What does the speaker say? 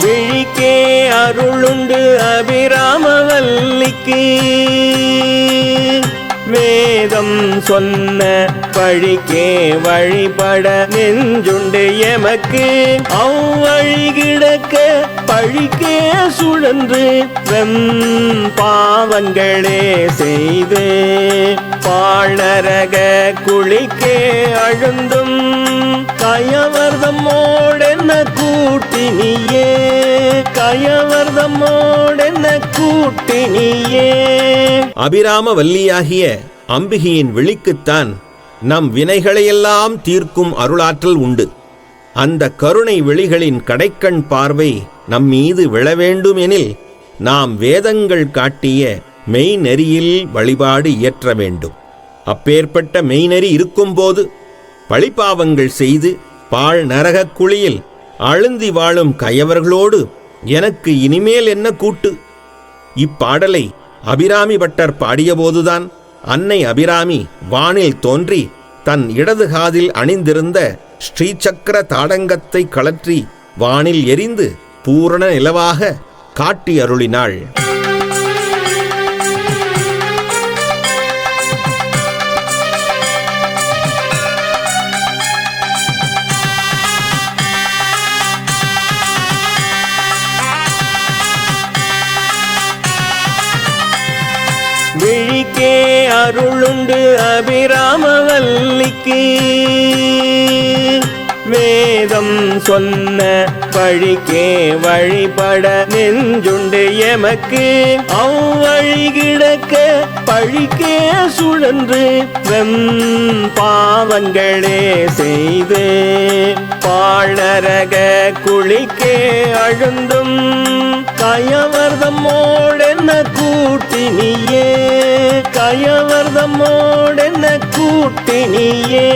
விழிக்கே அருளுண்டு அபிராமவல்லிக்கு வேதம் சொன்ன வழிக்கே வழிபட நெஞ்சுண்டு எமக்கு அவ்வழி கிடக்க பழிக்கே சுழன்று பாவங்களே செய்து பாழரக குளிக்கே அழுந்தும் கயவர்தமோடென்ன கூட்டினியே கயவர்தமோடென்ன கூட்டினியே. அபிராம வல்லியாகிய அம்பிகையின் விழிக்குத்தான் நம் வினைகளையெல்லாம் தீர்க்கும் அருளாற்றல் உண்டு. அந்த கருணை விழிகளின் கடைக்கண் பார்வை நம்மீது விழ வேண்டுமெனில் நாம் வேதங்கள் காட்டிய மெய்நெறியில் வழிபாடு இயற்ற வேண்டும். அப்பேற்பட்ட மெய்நெறி இருக்கும்போது பழிபாவங்கள் செய்து பாழ் நரகக் குழியில் அழுந்தி வாழும் கயவர்களோடு எனக்கு இனிமேல் என்ன கூட்டு? இப்பாடலை அபிராமி பட்டர் பாடியபோதுதான் அன்னை அபிராமி வானில் தோன்றி தன் இடது காதில் அணிந்திருந்த ஸ்ரீசக்கர தாடங்கத்தை கழற்றி வானில் எரிந்து பூரண நிலவாக காட்டி அருளினாள். விழிக்கே அருளுண்டு அபிராமவல்லிக்கு வேதம் சொன்ன வழிக்கே வழிபட நெஞ்சுண்டு எமக்கு அவ்வழி கிடக்க பழிக்கே சுழன்று பாவங்களே செய்து பாழரக குளிக்கே அழுந்தும் கயவர்தமோடென்ன கூட்டினியே கயவர்தமோடென்ன கூட்டினியே.